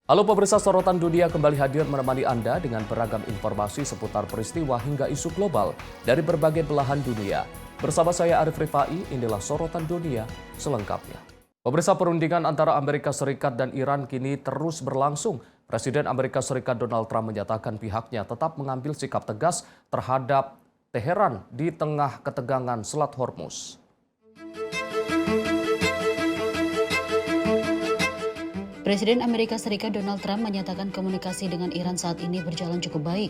Halo pemirsa, sorotan dunia kembali hadir menemani Anda dengan beragam informasi seputar peristiwa hingga isu global dari berbagai belahan dunia. Bersama saya Arif Rifai, inilah sorotan dunia selengkapnya. Pemirsa, perundingan antara Amerika Serikat dan Iran kini terus berlangsung. Presiden Amerika Serikat Donald Trump menyatakan pihaknya tetap mengambil sikap tegas terhadap Teheran di tengah ketegangan Selat Hormuz. Presiden Amerika Serikat Donald Trump menyatakan komunikasi dengan Iran saat ini berjalan cukup baik.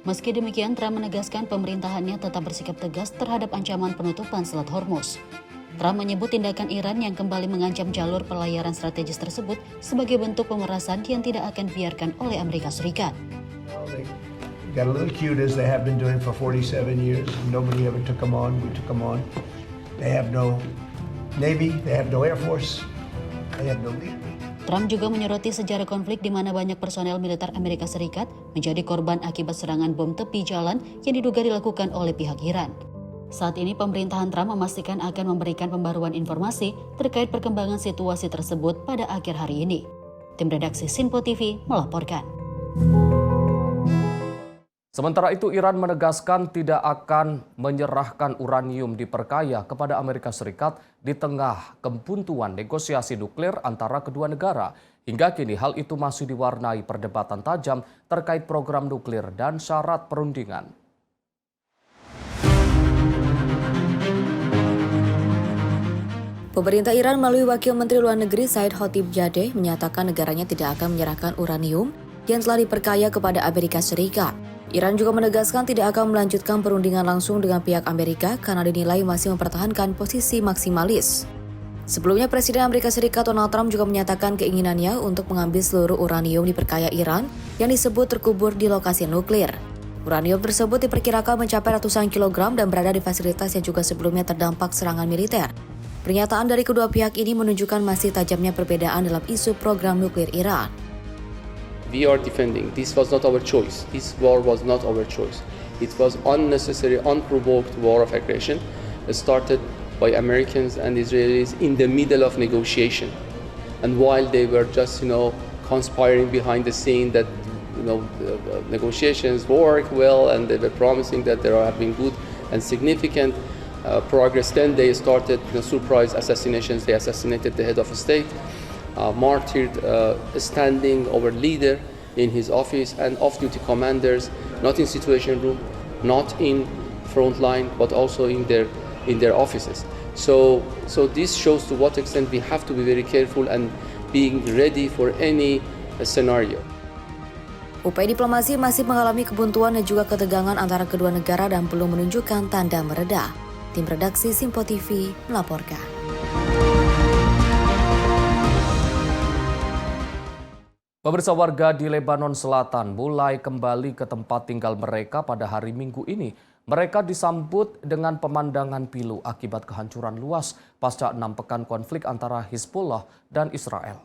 Meski demikian, Trump menegaskan pemerintahannya tetap bersikap tegas terhadap ancaman penutupan Selat Hormuz. Trump menyebut tindakan Iran yang kembali mengancam jalur pelayaran strategis tersebut sebagai bentuk pemerasan yang tidak akan dibiarkan oleh Amerika Serikat. Got a little cute as they have been doing for 47 years. Nobody ever took them on. We took them on. They have no Navy. They have no Air Force. They have no leader. Trump juga menyoroti sejarah konflik di mana banyak personel militer Amerika Serikat menjadi korban akibat serangan bom tepi jalan yang diduga dilakukan oleh pihak Iran. Saat ini pemerintahan Trump memastikan akan memberikan pembaruan informasi terkait perkembangan situasi tersebut pada akhir hari ini. Tim redaksi Sinpo TV melaporkan. Sementara itu, Iran menegaskan tidak akan menyerahkan uranium diperkaya kepada Amerika Serikat di tengah kebuntuan negosiasi nuklir antara kedua negara. Hingga kini hal itu masih diwarnai perdebatan tajam terkait program nuklir dan syarat perundingan. Pemerintah Iran melalui Wakil Menteri Luar Negeri Said Khatibzadeh menyatakan negaranya tidak akan menyerahkan uranium yang telah diperkaya kepada Amerika Serikat. Iran juga menegaskan tidak akan melanjutkan perundingan langsung dengan pihak Amerika karena dinilai masih mempertahankan posisi maksimalis. Sebelumnya, Presiden Amerika Serikat Donald Trump juga menyatakan keinginannya untuk mengambil seluruh uranium diperkaya Iran yang disebut terkubur di lokasi nuklir. Uranium tersebut diperkirakan mencapai ratusan kilogram dan berada di fasilitas yang juga sebelumnya terdampak serangan militer. Pernyataan dari kedua pihak ini menunjukkan masih tajamnya perbedaan dalam isu program nuklir Iran. We are defending. This was not our choice. This war was not our choice. It was unnecessary, unprovoked war of aggression started by Americans and Israelis in the middle of negotiation. And while they were just, conspiring behind the scene that, the negotiations work well and they were promising that there have been good and significant progress, then they started surprise assassinations. They assassinated the head of state. Martyred standing our leader in his office and off-duty commanders, not in situation room, not in front line, but also in their offices. So this shows to what extent we have to be very careful and being ready for any scenario. Upaya diplomasi masih mengalami kebuntuan dan juga ketegangan antara kedua negara dan belum menunjukkan tanda mereda. Tim redaksi Sinpo TV melaporkan. Pemirsa, warga di Lebanon Selatan mulai kembali ke tempat tinggal mereka pada hari Minggu ini. Mereka disambut dengan pemandangan pilu akibat kehancuran luas pasca 6 pekan konflik antara Hizbullah dan Israel.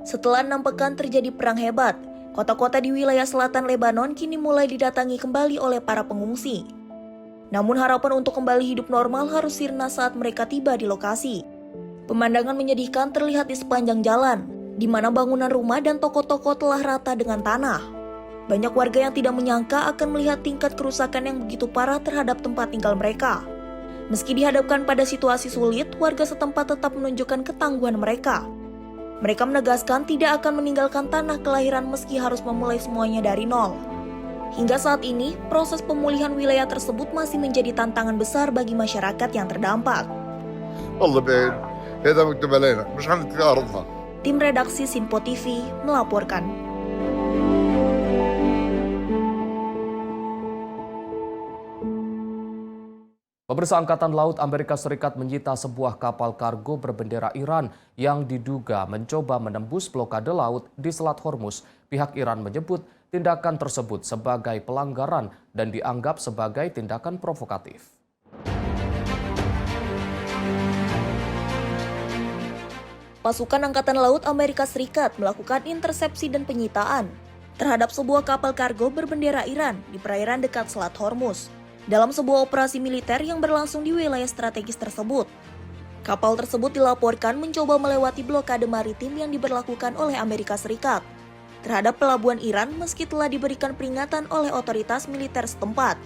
Setelah 6 pekan terjadi perang hebat, kota-kota di wilayah selatan Lebanon kini mulai didatangi kembali oleh para pengungsi. Namun harapan untuk kembali hidup normal harus sirna saat mereka tiba di lokasi. Pemandangan menyedihkan terlihat di sepanjang jalan, di mana bangunan rumah dan toko-toko telah rata dengan tanah. Banyak warga yang tidak menyangka akan melihat tingkat kerusakan yang begitu parah terhadap tempat tinggal mereka. Meski dihadapkan pada situasi sulit, warga setempat tetap menunjukkan ketangguhan mereka. Mereka menegaskan tidak akan meninggalkan tanah kelahiran meski harus memulai semuanya dari nol. Hingga saat ini, proses pemulihan wilayah tersebut masih menjadi tantangan besar bagi masyarakat yang terdampak. Tim redaksi Sinpo TV melaporkan. Pemirsa, Angkatan Laut Amerika Serikat menyita sebuah kapal kargo berbendera Iran yang diduga mencoba menembus blokade laut di Selat Hormuz. Pihak Iran menyebut tindakan tersebut sebagai pelanggaran dan dianggap sebagai tindakan provokatif. Pasukan Angkatan Laut Amerika Serikat melakukan intersepsi dan penyitaan terhadap sebuah kapal kargo berbendera Iran di perairan dekat Selat Hormuz dalam sebuah operasi militer yang berlangsung di wilayah strategis tersebut. Kapal tersebut dilaporkan mencoba melewati blokade maritim yang diberlakukan oleh Amerika Serikat terhadap pelabuhan Iran meski telah diberikan peringatan oleh otoritas militer setempat.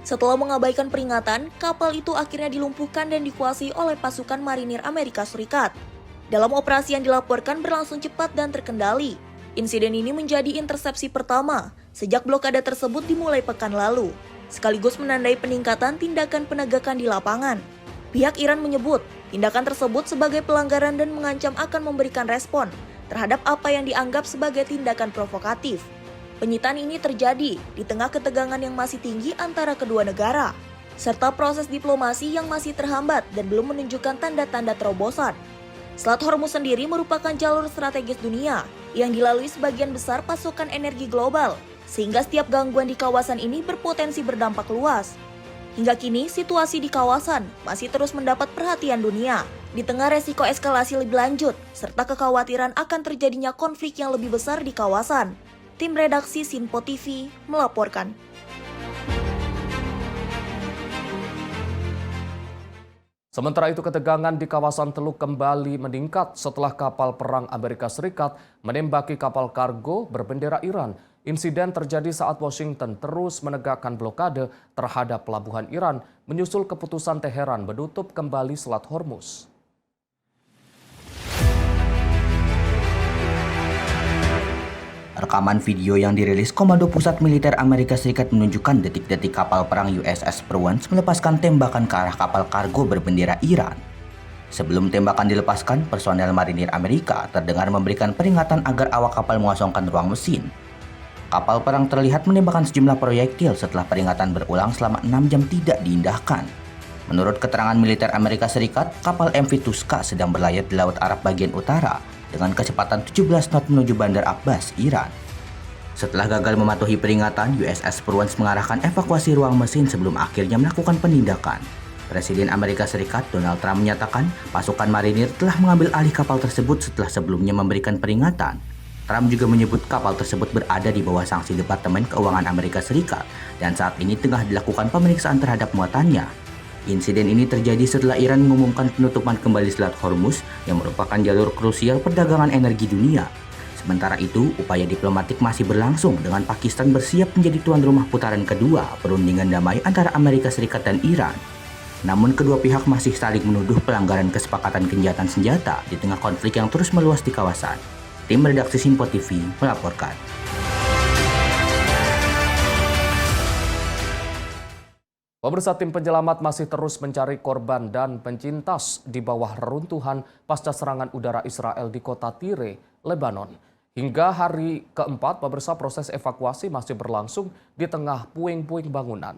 Setelah mengabaikan peringatan, kapal itu akhirnya dilumpuhkan dan dikuasai oleh pasukan marinir Amerika Serikat. Dalam operasi yang dilaporkan berlangsung cepat dan terkendali. Insiden ini menjadi intersepsi pertama sejak blokade tersebut dimulai pekan lalu, sekaligus menandai peningkatan tindakan penegakan di lapangan. Pihak Iran menyebut tindakan tersebut sebagai pelanggaran dan mengancam akan memberikan respon terhadap apa yang dianggap sebagai tindakan provokatif. Penyitaan ini terjadi di tengah ketegangan yang masih tinggi antara kedua negara, serta proses diplomasi yang masih terhambat dan belum menunjukkan tanda-tanda terobosan. Selat Hormuz sendiri merupakan jalur strategis dunia yang dilalui sebagian besar pasokan energi global, sehingga setiap gangguan di kawasan ini berpotensi berdampak luas. Hingga kini, situasi di kawasan masih terus mendapat perhatian dunia, di tengah resiko eskalasi lebih lanjut, serta kekhawatiran akan terjadinya konflik yang lebih besar di kawasan. Tim redaksi Sinpo TV melaporkan. Sementara itu, ketegangan di kawasan Teluk kembali meningkat setelah kapal perang Amerika Serikat menembaki kapal kargo berbendera Iran. Insiden terjadi saat Washington terus menegakkan blokade terhadap pelabuhan Iran menyusul keputusan Teheran menutup kembali Selat Hormuz. Rekaman video yang dirilis Komando Pusat Militer Amerika Serikat menunjukkan detik-detik kapal perang USS Purwans melepaskan tembakan ke arah kapal kargo berbendera Iran. Sebelum tembakan dilepaskan, personel marinir Amerika terdengar memberikan peringatan agar awak kapal mengosongkan ruang mesin. Kapal perang terlihat menembakkan sejumlah proyektil setelah peringatan berulang selama 6 jam tidak diindahkan. Menurut keterangan militer Amerika Serikat, kapal MV Tuska sedang berlayar di Laut Arab bagian utara dengan kecepatan 17 knot menuju Bandar Abbas, Iran. Setelah gagal mematuhi peringatan, USS Purwans mengarahkan evakuasi ruang mesin sebelum akhirnya melakukan penindakan. Presiden Amerika Serikat Donald Trump menyatakan pasukan marinir telah mengambil alih kapal tersebut setelah sebelumnya memberikan peringatan. Trump juga menyebut kapal tersebut berada di bawah sanksi Departemen Keuangan Amerika Serikat dan saat ini tengah dilakukan pemeriksaan terhadap muatannya. Insiden ini terjadi setelah Iran mengumumkan penutupan kembali Selat Hormuz yang merupakan jalur krusial perdagangan energi dunia. Sementara itu, upaya diplomatik masih berlangsung dengan Pakistan bersiap menjadi tuan rumah putaran kedua perundingan damai antara Amerika Serikat dan Iran. Namun kedua pihak masih saling menuduh pelanggaran kesepakatan gencatan senjata di tengah konflik yang terus meluas di kawasan. Tim redaksi Sinpo TV melaporkan. Pemirsa, tim penyelamat masih terus mencari korban dan pencintas di bawah reruntuhan pasca serangan udara Israel di kota Tire, Lebanon. Hingga hari keempat, pemirsa, proses evakuasi masih berlangsung di tengah puing-puing bangunan.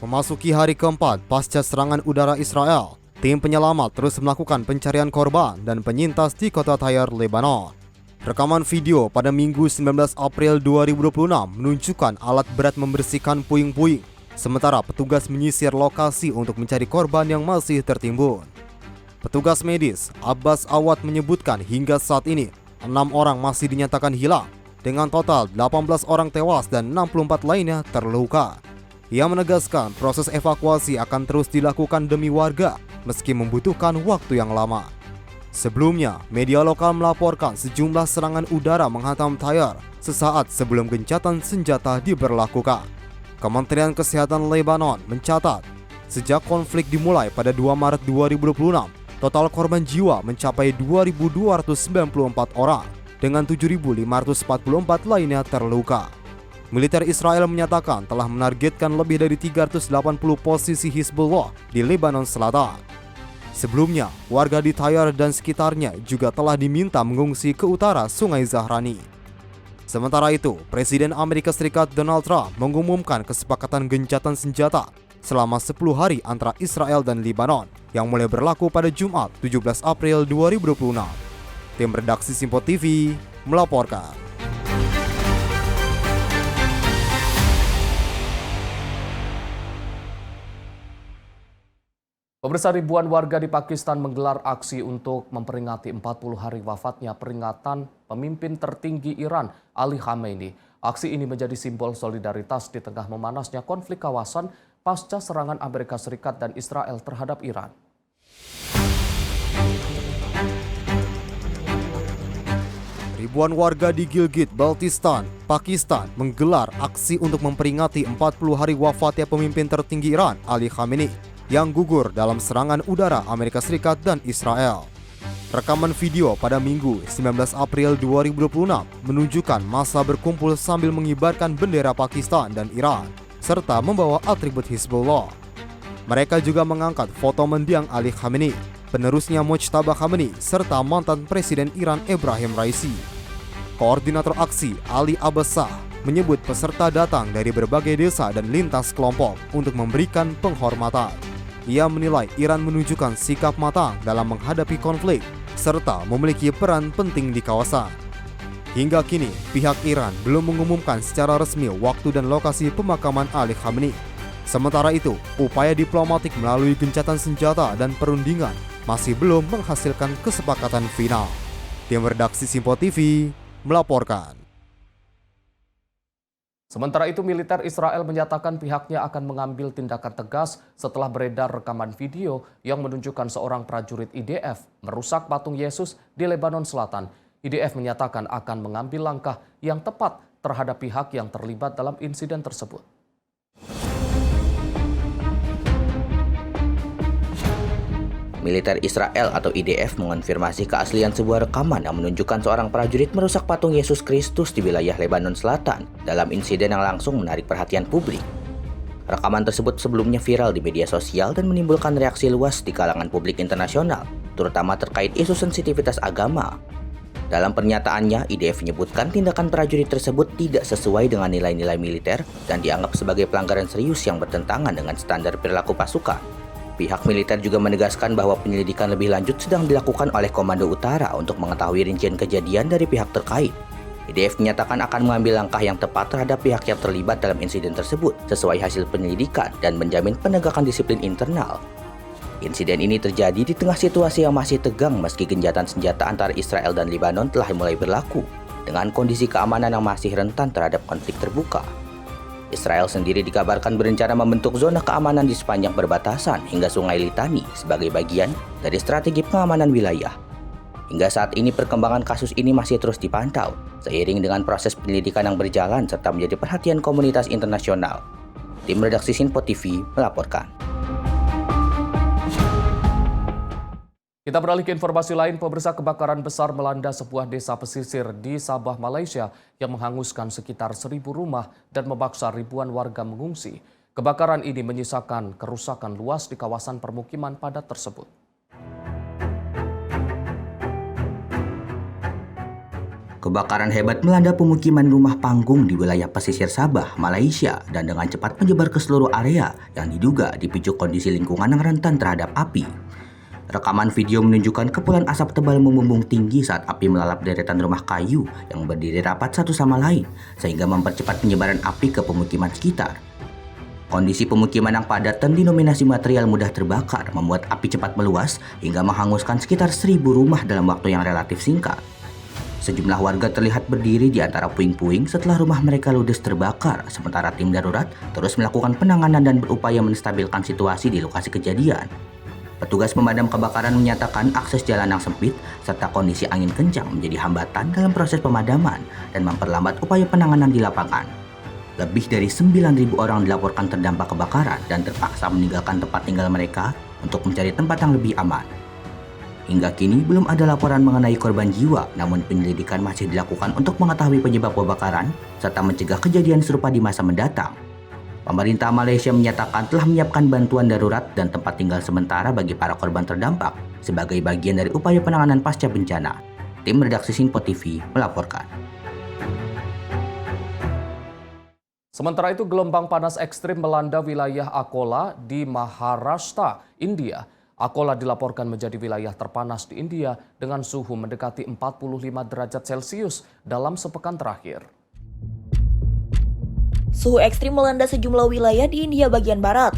Memasuki hari keempat pasca serangan udara Israel, tim penyelamat terus melakukan pencarian korban dan penyintas di kota Tyre, Lebanon. Rekaman video pada Minggu 19 April 2026 menunjukkan alat berat membersihkan puing-puing, sementara petugas menyisir lokasi untuk mencari korban yang masih tertimbun. Petugas medis Abbas Awad menyebutkan hingga saat ini 6 orang masih dinyatakan hilang, dengan total 18 orang tewas dan 64 lainnya terluka. Ia menegaskan proses evakuasi akan terus dilakukan demi warga meski membutuhkan waktu yang lama. Sebelumnya, media lokal melaporkan sejumlah serangan udara menghantam Tyre sesaat sebelum gencatan senjata diberlakukan. Kementerian Kesehatan Lebanon mencatat, sejak konflik dimulai pada 2 Maret 2026, total korban jiwa mencapai 2.294 orang, dengan 7.544 lainnya terluka. Militer Israel menyatakan telah menargetkan lebih dari 380 posisi Hizbullah di Lebanon Selatan. Sebelumnya, warga di Tyre dan sekitarnya juga telah diminta mengungsi ke utara Sungai Zahrani. Sementara itu, Presiden Amerika Serikat Donald Trump mengumumkan kesepakatan gencatan senjata selama 10 hari antara Israel dan Lebanon yang mulai berlaku pada Jumat 17 April 2026. Tim redaksi Sinpo TV melaporkan. Pemirsa, ribuan warga di Pakistan menggelar aksi untuk memperingati 40 hari wafatnya peringatan pemimpin tertinggi Iran, Ali Khamenei. Aksi ini menjadi simbol solidaritas di tengah memanasnya konflik kawasan pasca serangan Amerika Serikat dan Israel terhadap Iran. Ribuan warga di Gilgit, Baltistan, Pakistan menggelar aksi untuk memperingati 40 hari wafatnya pemimpin tertinggi Iran, Ali Khamenei, yang gugur dalam serangan udara Amerika Serikat dan Israel. Rekaman video pada Minggu 19 April 2026 menunjukkan massa berkumpul sambil mengibarkan bendera Pakistan dan Iran, serta membawa atribut Hizbullah. Mereka juga mengangkat foto mendiang Ali Khamenei, penerusnya Mojtaba Khamenei, serta mantan Presiden Iran Ebrahim Raisi. Koordinator aksi Ali Abbasah menyebut peserta datang dari berbagai desa dan lintas kelompok untuk memberikan penghormatan. Ia menilai Iran menunjukkan sikap matang dalam menghadapi konflik serta memiliki peran penting di kawasan. Hingga kini, pihak Iran belum mengumumkan secara resmi waktu dan lokasi pemakaman Ali Khamenei. Sementara itu, upaya diplomatik melalui gencatan senjata dan perundingan masih belum menghasilkan kesepakatan final. Tim redaksi Simpo TV melaporkan. Sementara itu, militer Israel menyatakan pihaknya akan mengambil tindakan tegas setelah beredar rekaman video yang menunjukkan seorang prajurit IDF merusak patung Yesus di Lebanon Selatan. IDF menyatakan akan mengambil langkah yang tepat terhadap pihak yang terlibat dalam insiden tersebut. Militer Israel atau IDF mengonfirmasi keaslian sebuah rekaman yang menunjukkan seorang prajurit merusak patung Yesus Kristus di wilayah Lebanon Selatan dalam insiden yang langsung menarik perhatian publik. Rekaman tersebut sebelumnya viral di media sosial dan menimbulkan reaksi luas di kalangan publik internasional, terutama terkait isu sensitivitas agama. Dalam pernyataannya, IDF menyebutkan tindakan prajurit tersebut tidak sesuai dengan nilai-nilai militer dan dianggap sebagai pelanggaran serius yang bertentangan dengan standar perilaku pasukan. Pihak militer juga menegaskan bahwa penyelidikan lebih lanjut sedang dilakukan oleh Komando Utara untuk mengetahui rincian kejadian dari pihak terkait. IDF menyatakan akan mengambil langkah yang tepat terhadap pihak yang terlibat dalam insiden tersebut sesuai hasil penyelidikan dan menjamin penegakan disiplin internal. Insiden ini terjadi di tengah situasi yang masih tegang meski gencatan senjata antara Israel dan Lebanon telah mulai berlaku dengan kondisi keamanan yang masih rentan terhadap konflik terbuka. Israel sendiri dikabarkan berencana membentuk zona keamanan di sepanjang perbatasan hingga Sungai Litani sebagai bagian dari strategi pengamanan wilayah. Hingga saat ini perkembangan kasus ini masih terus dipantau, seiring dengan proses penyelidikan yang berjalan serta menjadi perhatian komunitas internasional. Tim redaksi Simpo TV melaporkan. Kita beralih ke informasi lain, pemirsa. Kebakaran besar melanda sebuah desa pesisir di Sabah, Malaysia yang menghanguskan sekitar 1.000 rumah dan memaksa ribuan warga mengungsi. Kebakaran ini menyisakan kerusakan luas di kawasan permukiman padat tersebut. Kebakaran hebat melanda pemukiman rumah panggung di wilayah pesisir Sabah, Malaysia dan dengan cepat menyebar ke seluruh area yang diduga dipicu kondisi lingkungan yang rentan terhadap api. Rekaman video menunjukkan kepulan asap tebal membumbung tinggi saat api melalap deretan rumah kayu yang berdiri rapat satu sama lain sehingga mempercepat penyebaran api ke pemukiman sekitar. Kondisi pemukiman yang padat dan dinominasi material mudah terbakar membuat api cepat meluas hingga menghanguskan sekitar 1.000 rumah dalam waktu yang relatif singkat. Sejumlah warga terlihat berdiri di antara puing-puing setelah rumah mereka ludes terbakar, sementara tim darurat terus melakukan penanganan dan berupaya menstabilkan situasi di lokasi kejadian. Petugas pemadam kebakaran menyatakan akses jalan yang sempit serta kondisi angin kencang menjadi hambatan dalam proses pemadaman dan memperlambat upaya penanganan di lapangan. Lebih dari 9.000 orang dilaporkan terdampak kebakaran dan terpaksa meninggalkan tempat tinggal mereka untuk mencari tempat yang lebih aman. Hingga kini belum ada laporan mengenai korban jiwa, namun penyelidikan masih dilakukan untuk mengetahui penyebab kebakaran serta mencegah kejadian serupa di masa mendatang. Pemerintah Malaysia menyatakan telah menyiapkan bantuan darurat dan tempat tinggal sementara bagi para korban terdampak sebagai bagian dari upaya penanganan pasca bencana. Tim redaksi Simpo TV melaporkan. Sementara itu, gelombang panas ekstrim melanda wilayah Akola di Maharashtra, India. Akola dilaporkan menjadi wilayah terpanas di India dengan suhu mendekati 45 derajat Celcius dalam sepekan terakhir. Suhu ekstrim melanda sejumlah wilayah di India bagian barat.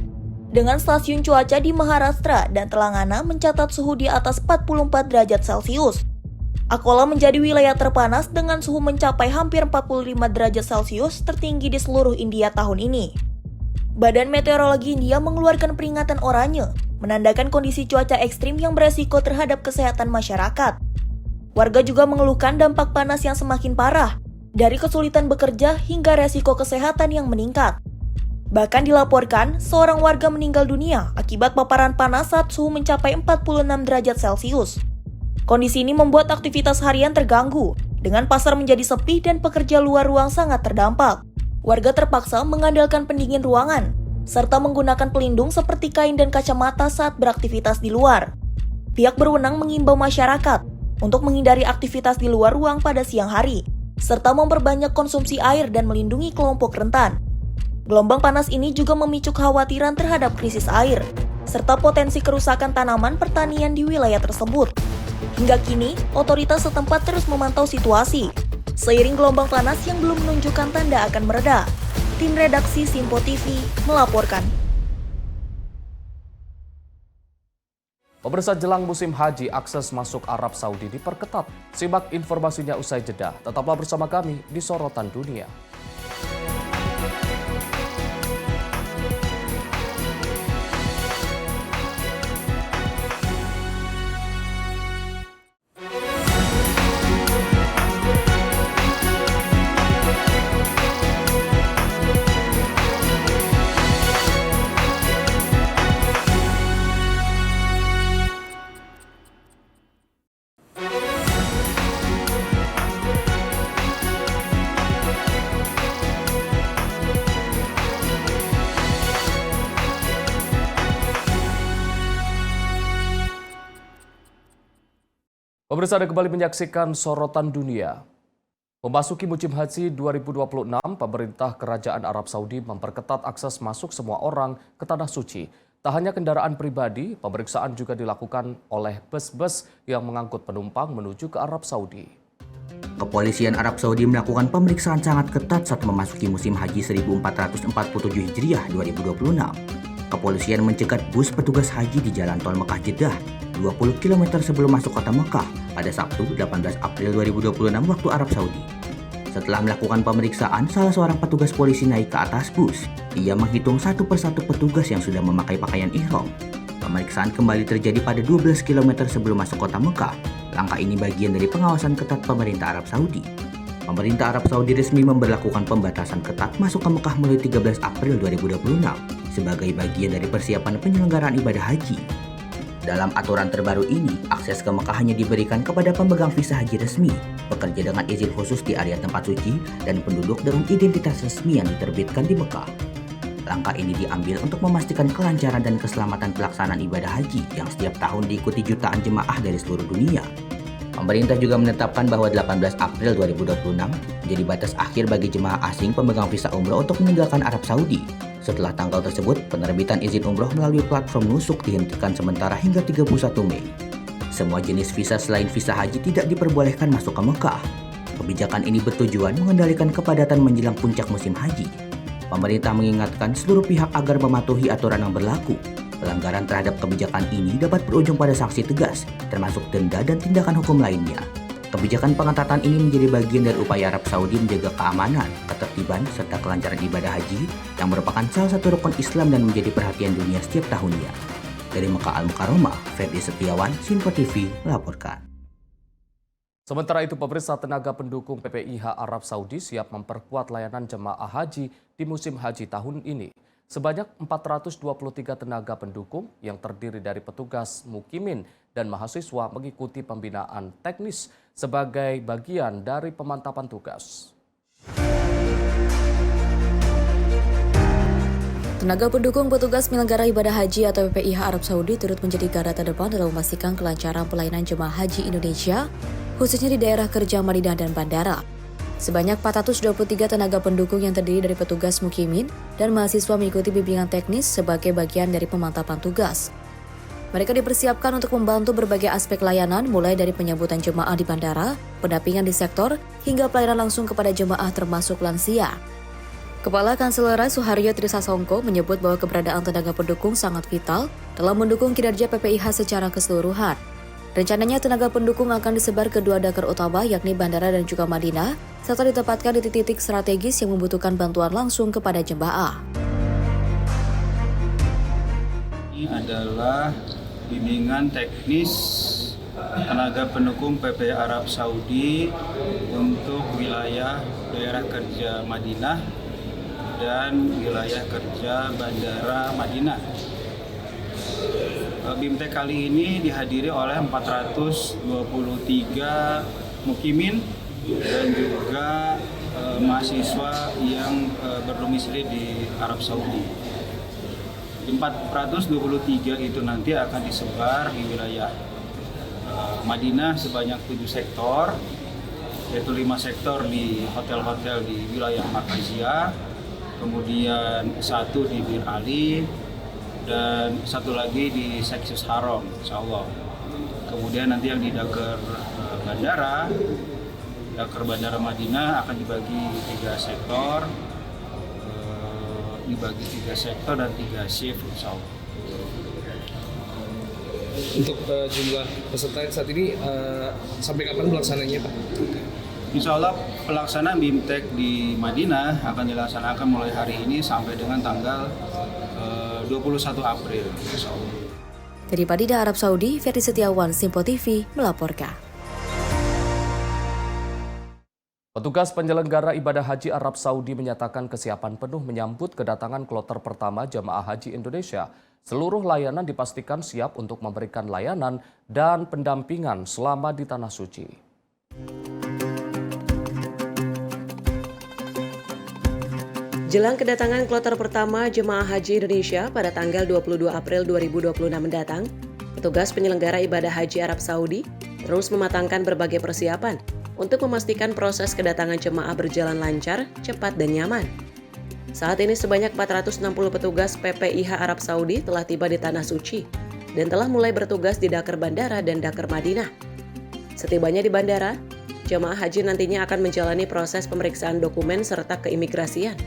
Dengan stasiun cuaca di Maharashtra dan Telangana mencatat suhu di atas 44 derajat Celcius. Akola menjadi wilayah terpanas dengan suhu mencapai hampir 45 derajat Celcius tertinggi di seluruh India tahun ini. Badan Meteorologi India mengeluarkan peringatan oranye, menandakan kondisi cuaca ekstrim yang beresiko terhadap kesehatan masyarakat. Warga juga mengeluhkan dampak panas yang semakin parah, dari kesulitan bekerja hingga resiko kesehatan yang meningkat. Bahkan dilaporkan, seorang warga meninggal dunia akibat paparan panas saat suhu mencapai 46 derajat Celcius. Kondisi ini membuat aktivitas harian terganggu, dengan pasar menjadi sepi dan pekerja luar ruang sangat terdampak. Warga terpaksa mengandalkan pendingin ruangan, serta menggunakan pelindung seperti kain dan kacamata saat beraktivitas di luar. Pihak berwenang mengimbau masyarakat untuk menghindari aktivitas di luar ruang pada siang hari, serta memperbanyak konsumsi air dan melindungi kelompok rentan. Gelombang panas ini juga memicu kekhawatiran terhadap krisis air, serta potensi kerusakan tanaman pertanian di wilayah tersebut. Hingga kini, otoritas setempat terus memantau situasi, seiring gelombang panas yang belum menunjukkan tanda akan mereda. Tim redaksi Simpo TV melaporkan. Pemirsa, jelang musim haji, akses masuk Arab Saudi diperketat. Simak informasinya usai jeda. Tetaplah bersama kami di Sorotan Dunia. Pemirsa, Anda kembali menyaksikan Sorotan Dunia. Memasuki musim haji 2026, pemerintah Kerajaan Arab Saudi memperketat akses masuk semua orang ke Tanah Suci. Tak hanya kendaraan pribadi, pemeriksaan juga dilakukan oleh bus-bus yang mengangkut penumpang menuju ke Arab Saudi. Kepolisian Arab Saudi melakukan pemeriksaan sangat ketat saat memasuki musim haji 1447 Hijriah 2026. Kepolisian mencegat bus petugas haji di Jalan Tol Mekah Jeddah 20 km sebelum masuk kota Mekah pada Sabtu 18 April 2026 waktu Arab Saudi. Setelah melakukan pemeriksaan, salah seorang petugas polisi naik ke atas bus. Ia menghitung satu persatu petugas yang sudah memakai pakaian ihram. Pemeriksaan kembali terjadi pada 12 km sebelum masuk kota Mekah. Langkah ini bagian dari pengawasan ketat pemerintah Arab Saudi. Pemerintah Arab Saudi resmi memberlakukan pembatasan ketat masuk ke Mekah mulai 13 April 2026 sebagai bagian dari persiapan penyelenggaraan ibadah haji. Dalam aturan terbaru ini, akses ke Mekah hanya diberikan kepada pemegang visa haji resmi, pekerja dengan izin khusus di area tempat suci, dan penduduk dengan identitas resmi yang diterbitkan di Mekah. Langkah ini diambil untuk memastikan kelancaran dan keselamatan pelaksanaan ibadah haji yang setiap tahun diikuti jutaan jemaah dari seluruh dunia. Pemerintah juga menetapkan bahwa 18 April 2026 menjadi batas akhir bagi jemaah asing pemegang visa umroh untuk meninggalkan Arab Saudi. Setelah tanggal tersebut, penerbitan izin umroh melalui platform nusuk dihentikan sementara hingga 31 Mei. Semua jenis visa selain visa haji tidak diperbolehkan masuk ke Mekah. Kebijakan ini bertujuan mengendalikan kepadatan menjelang puncak musim haji. Pemerintah mengingatkan seluruh pihak agar mematuhi aturan yang berlaku. Pelanggaran terhadap kebijakan ini dapat berujung pada sanksi tegas, termasuk denda dan tindakan hukum lainnya. Kebijakan pengetatan ini menjadi bagian dari upaya Arab Saudi menjaga keamanan, ketertiban, serta kelancaran ibadah haji yang merupakan salah satu rukun Islam dan menjadi perhatian dunia setiap tahunnya. Dari Mekah Al-Mukarramah, Ferdi Setiawan, Simpo TV melaporkan. Sementara itu, pemirsa, tenaga pendukung PPIH Arab Saudi siap memperkuat layanan jemaah haji di musim haji tahun ini. Sebanyak 423 tenaga pendukung yang terdiri dari petugas mukimin dan mahasiswa mengikuti pembinaan teknis sebagai bagian dari pemantapan tugas. Tenaga pendukung petugas penyelenggara ibadah haji atau PPIH Arab Saudi turut menjadi garda terdepan dalam memastikan kelancaran pelayanan jemaah haji Indonesia, khususnya di daerah kerja Madinah dan bandara. Sebanyak 423 tenaga pendukung yang terdiri dari petugas mukimin dan mahasiswa mengikuti bimbingan teknis sebagai bagian dari pemantapan tugas. Mereka dipersiapkan untuk membantu berbagai aspek layanan, mulai dari penyambutan jemaah di bandara, pendampingan di sektor, hingga pelayanan langsung kepada jemaah termasuk lansia. Kepala Kanselara Suharyo Trisasongko menyebut bahwa keberadaan tenaga pendukung sangat vital dalam mendukung kinerja PPIH secara keseluruhan. Rencananya tenaga pendukung akan disebar ke dua dakar utama yakni bandara dan juga Madinah, serta ditempatkan di titik-titik strategis yang membutuhkan bantuan langsung kepada jemaah. Ini adalah bimbingan teknis tenaga pendukung PPI Arab Saudi untuk wilayah daerah kerja Madinah dan wilayah kerja Bandara Madinah. BIMTEK kali ini dihadiri oleh 423 mukimin dan juga mahasiswa yang berdomisili di Arab Saudi. 423 itu nanti akan disebar di wilayah Madinah sebanyak 7 sektor, yaitu 5 sektor di hotel-hotel di wilayah Markaziyah, kemudian 1 di Bir Ali, dan 1 lagi di Seksus Haram, insya Allah. Kemudian nanti yang di Dakar Bandara Madinah akan dibagi 3 sektor, dan 3 shift, insya Allah. Untuk jumlah peserta saat ini sampai kapan pelaksananya, Pak? Insya Allah pelaksanaan BIMTEK di Madinah akan dilaksanakan mulai hari ini sampai dengan tanggal 21 April. Insya Allah. Dari Madinah, Arab Saudi, Ferdi Setiawan, Simpo TV melaporkan. Petugas penyelenggara ibadah haji Arab Saudi menyatakan kesiapan penuh menyambut kedatangan kloter pertama jemaah haji Indonesia. Seluruh layanan dipastikan siap untuk memberikan layanan dan pendampingan selama di Tanah Suci. Jelang kedatangan kloter pertama jemaah haji Indonesia pada tanggal 22 April 2026 mendatang, petugas penyelenggara ibadah haji Arab Saudi terus mematangkan berbagai persiapan untuk memastikan proses kedatangan jemaah berjalan lancar, cepat, dan nyaman. Saat ini sebanyak 460 petugas PPIH Arab Saudi telah tiba di Tanah Suci dan telah mulai bertugas di Dakar Bandara dan Dakar Madinah. Setibanya di bandara, jemaah haji nantinya akan menjalani proses pemeriksaan dokumen serta keimigrasian.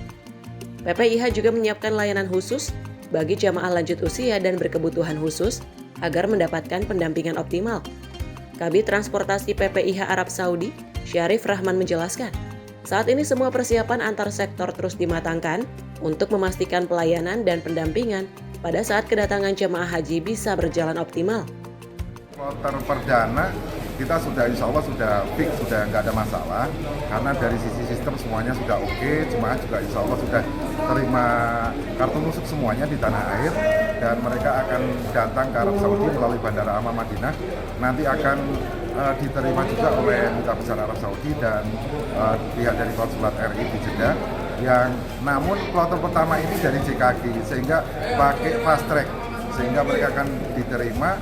PPIH juga menyiapkan layanan khusus bagi jamaah lanjut usia dan berkebutuhan khusus agar mendapatkan pendampingan optimal. Kabid Transportasi PPIH Arab Saudi, Syarif Rahman menjelaskan, saat ini semua persiapan antar sektor terus dimatangkan untuk memastikan pelayanan dan pendampingan pada saat kedatangan jemaah haji bisa berjalan optimal. Kloter perdana kita sudah insya Allah sudah fix, sudah nggak ada masalah karena dari sisi sistem semuanya sudah oke, jemaah juga insya Allah sudah terima kartu nusuk semuanya di tanah air dan mereka akan datang ke Arab Saudi melalui Bandara Aman Madinah, nanti akan diterima juga oleh Duta Besar Arab Saudi dan pihak dari Konsulat RI di Jeddah, yang namun kloter pertama ini dari JKG sehingga pakai fast track sehingga mereka akan diterima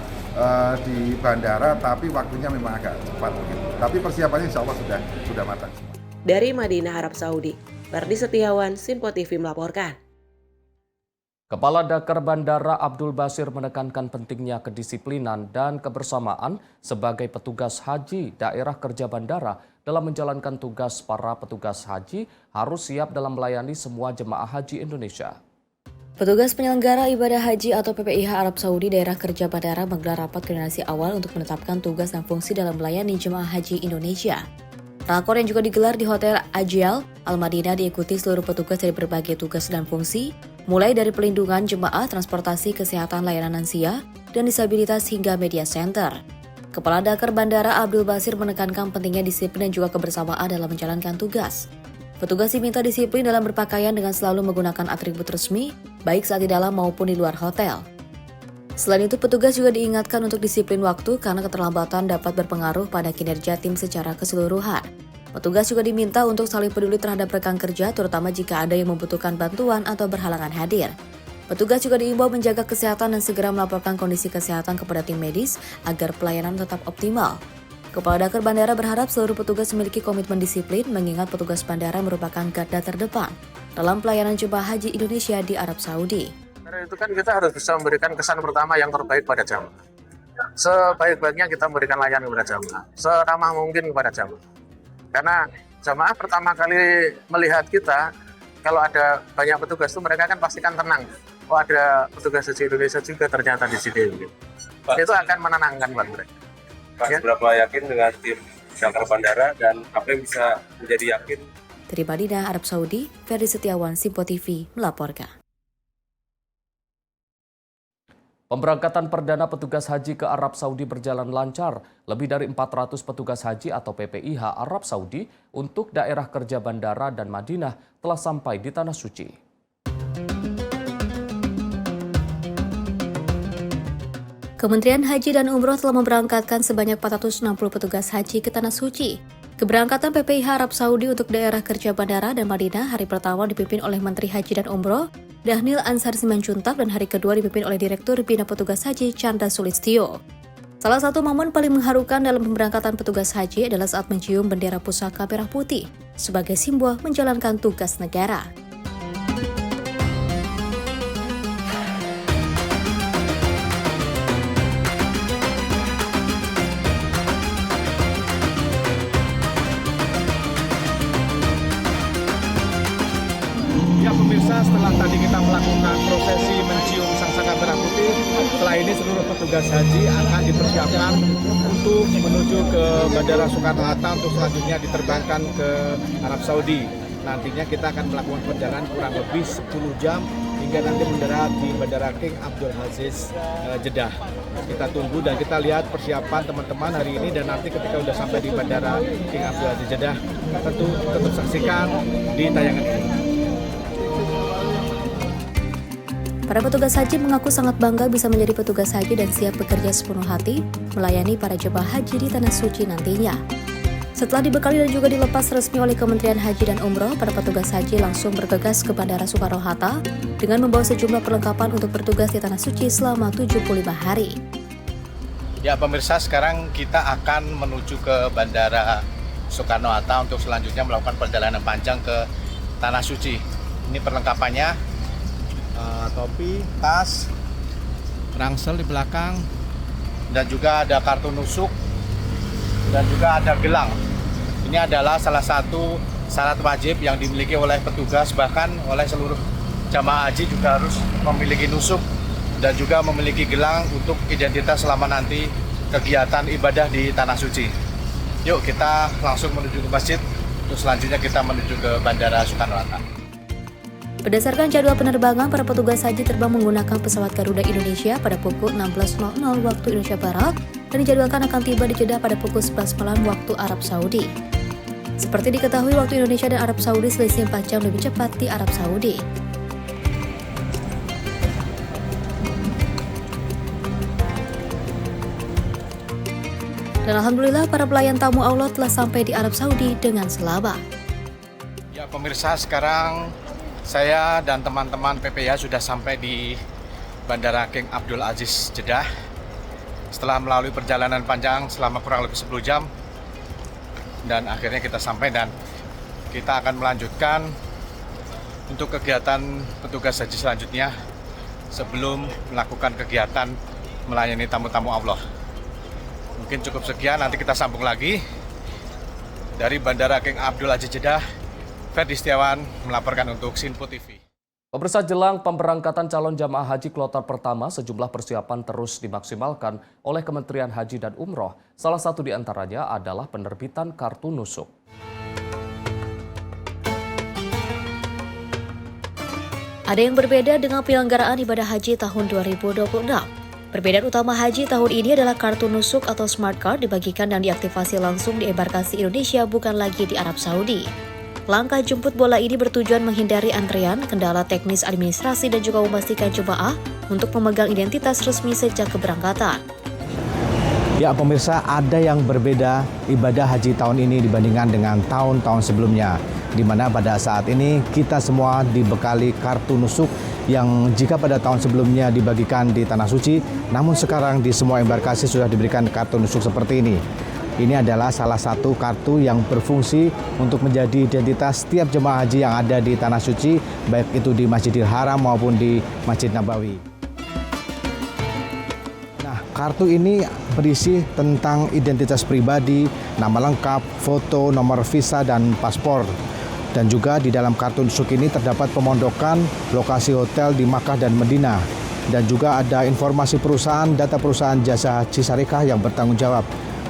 di bandara, tapi waktunya memang agak cepat begitu. Tapi persiapannya insya Allah sudah matang semua. Dari Madinah, Arab Saudi, Ferdi Setiawan, Simpo TV melaporkan. Kepala Dakar Bandara Abdul Basir menekankan pentingnya kedisiplinan dan kebersamaan sebagai petugas haji daerah kerja bandara dalam menjalankan tugas. Para petugas haji harus siap dalam melayani semua jemaah haji Indonesia. Petugas penyelenggara ibadah haji atau PPIH Arab Saudi daerah kerja bandara menggelar rapat koordinasi awal untuk menetapkan tugas dan fungsi dalam melayani jemaah haji Indonesia. Rakor yang juga digelar di Hotel Ajial Al-Madinah diikuti seluruh petugas dari berbagai tugas dan fungsi, mulai dari pelindungan jemaah, transportasi, kesehatan, layanan lansia, dan disabilitas hingga media center. Kepala Dakar Bandara Abdul Basir menekankan pentingnya disiplin dan juga kebersamaan dalam menjalankan tugas. Petugas diminta disiplin dalam berpakaian dengan selalu menggunakan atribut resmi, baik saat di dalam maupun di luar hotel. Selain itu, petugas juga diingatkan untuk disiplin waktu karena keterlambatan dapat berpengaruh pada kinerja tim secara keseluruhan. Petugas juga diminta untuk saling peduli terhadap rekan kerja, terutama jika ada yang membutuhkan bantuan atau berhalangan hadir. Petugas juga diimbau menjaga kesehatan dan segera melaporkan kondisi kesehatan kepada tim medis agar pelayanan tetap optimal. Kepala Dakar Bandara berharap seluruh petugas memiliki komitmen disiplin mengingat petugas bandara merupakan garda terdepan dalam pelayanan jemaah haji Indonesia di Arab Saudi. Karena itu kan kita harus bisa memberikan kesan pertama yang terbaik pada jamaah. Sebaik-baiknya kita memberikan layanan kepada jamaah, seramah mungkin kepada jamaah. Karena jamaah pertama kali melihat kita, kalau ada banyak petugas itu mereka kan pastikan tenang. Oh, ada petugas haji Indonesia juga ternyata di sini. Itu akan menenangkan buat mereka. Pak, seberapa yakin dengan tim jangkar bandara dan apa yang bisa menjadi yakin? Dari Madinah, Arab Saudi, Ferdi Setiawan, Simpo TV melaporkan. Pemberangkatan perdana petugas haji ke Arab Saudi berjalan lancar. Lebih dari 400 petugas haji atau PPIH Arab Saudi untuk daerah kerja bandara dan Madinah telah sampai di Tanah Suci. Kementerian Haji dan Umroh telah memberangkatkan sebanyak 460 petugas haji ke Tanah Suci. Keberangkatan PPIH Arab Saudi untuk daerah kerja bandara dan Madinah hari pertama dipimpin oleh Menteri Haji dan Umroh Dhanil Ansar Simanjuntak dan hari kedua dipimpin oleh Direktur Bina Petugas Haji Chandra Sulistyo. Salah satu momen paling mengharukan dalam pemberangkatan petugas haji adalah saat mencium bendera pusaka merah putih sebagai simbol menjalankan tugas negara. Ya pemirsa, setelah tadi kita melakukan prosesi mencium sangsaka merah putih, setelah ini seluruh petugas haji akan dipersiapkan untuk menuju ke Bandara Soekarno-Hatta untuk selanjutnya diterbangkan ke Arab Saudi. Nantinya kita akan melakukan perjalanan kurang lebih 10 jam hingga nanti mendarat di Bandara King Abdul Aziz Jeddah. Kita tunggu dan kita lihat persiapan teman-teman hari ini, dan nanti ketika sudah sampai di Bandara King Abdul Aziz Jeddah tentu tetap saksikan di tayangan ini. Para petugas haji mengaku sangat bangga bisa menjadi petugas haji dan siap bekerja sepenuh hati melayani para jemaah haji di Tanah Suci nantinya. Setelah dibekali dan juga dilepas resmi oleh Kementerian Haji dan Umroh, para petugas haji langsung bergegas ke Bandara Soekarno-Hatta dengan membawa sejumlah perlengkapan untuk bertugas di Tanah Suci selama 75 hari. Ya pemirsa, sekarang kita akan menuju ke Bandara Soekarno-Hatta untuk selanjutnya melakukan perjalanan panjang ke Tanah Suci. Ini perlengkapannya. Topi, tas, ransel di belakang, dan juga ada kartu nusuk, dan juga ada gelang. Ini adalah salah satu syarat wajib yang dimiliki oleh petugas, bahkan oleh seluruh jamaah haji juga harus memiliki nusuk dan juga memiliki gelang untuk identitas selama nanti kegiatan ibadah di Tanah Suci. Yuk kita langsung menuju ke masjid, terus selanjutnya kita menuju ke Bandara Soekarno-Hatta. Berdasarkan jadwal penerbangan, para petugas haji terbang menggunakan pesawat Garuda Indonesia pada pukul 16.00 waktu Indonesia Barat dan dijadwalkan akan tiba di Jeddah pada pukul 11 malam waktu Arab Saudi. Seperti diketahui, waktu Indonesia dan Arab Saudi selisih 4 jam lebih cepat di Arab Saudi. Dan alhamdulillah para pelayan tamu Allah telah sampai di Arab Saudi dengan selamat. Ya pemirsa, sekarang saya dan teman-teman PPIH sudah sampai di Bandara King Abdul Aziz Jeddah. Setelah melalui perjalanan panjang selama kurang lebih 10 jam, dan akhirnya kita sampai dan kita akan melanjutkan untuk kegiatan petugas haji selanjutnya sebelum melakukan kegiatan melayani tamu-tamu Allah. Mungkin cukup sekian, nanti kita sambung lagi dari Bandara King Abdul Aziz Jeddah. Ferdi Setiawan melaporkan untuk Simpo TV. Pemirsa, jelang pemberangkatan calon jamaah haji kloter pertama, sejumlah persiapan terus dimaksimalkan oleh Kementerian Haji dan Umroh. Salah satu di antaranya adalah penerbitan kartu nusuk. Ada yang berbeda dengan penyelenggaraan ibadah haji tahun 2026. Perbedaan utama haji tahun ini adalah kartu nusuk atau smart card dibagikan dan diaktifasi langsung di embarkasi Indonesia, bukan lagi di Arab Saudi. Langkah jemput bola ini bertujuan menghindari antrean, kendala teknis administrasi, dan juga memastikan jemaah untuk memegang identitas resmi sejak keberangkatan. Ya pemirsa, ada yang berbeda ibadah haji tahun ini dibandingkan dengan tahun-tahun sebelumnya, di mana pada saat ini kita semua dibekali kartu nusuk yang jika pada tahun sebelumnya dibagikan di Tanah Suci, namun sekarang di semua embarkasi sudah diberikan kartu nusuk seperti ini. Ini adalah salah satu kartu yang berfungsi untuk menjadi identitas setiap jemaah haji yang ada di Tanah Suci, baik itu di Masjidil Haram maupun di Masjid Nabawi. Nah, kartu ini berisi tentang identitas pribadi, nama lengkap, foto, nomor visa, dan paspor. Dan juga di dalam kartu nusuk ini terdapat pemondokan, lokasi hotel di Makkah dan Madinah. Dan juga ada informasi perusahaan, data perusahaan jasa haji syariah yang bertanggung jawab.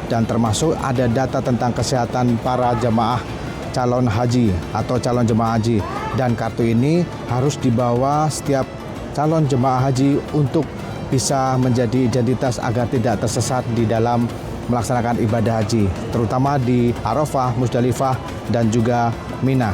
dan termasuk ada data tentang kesehatan para jemaah calon haji atau calon jemaah haji, dan kartu ini harus dibawa setiap calon jemaah haji untuk bisa menjadi identitas agar tidak tersesat di dalam melaksanakan ibadah haji, terutama di Arafah, Musdalifah, dan juga Mina.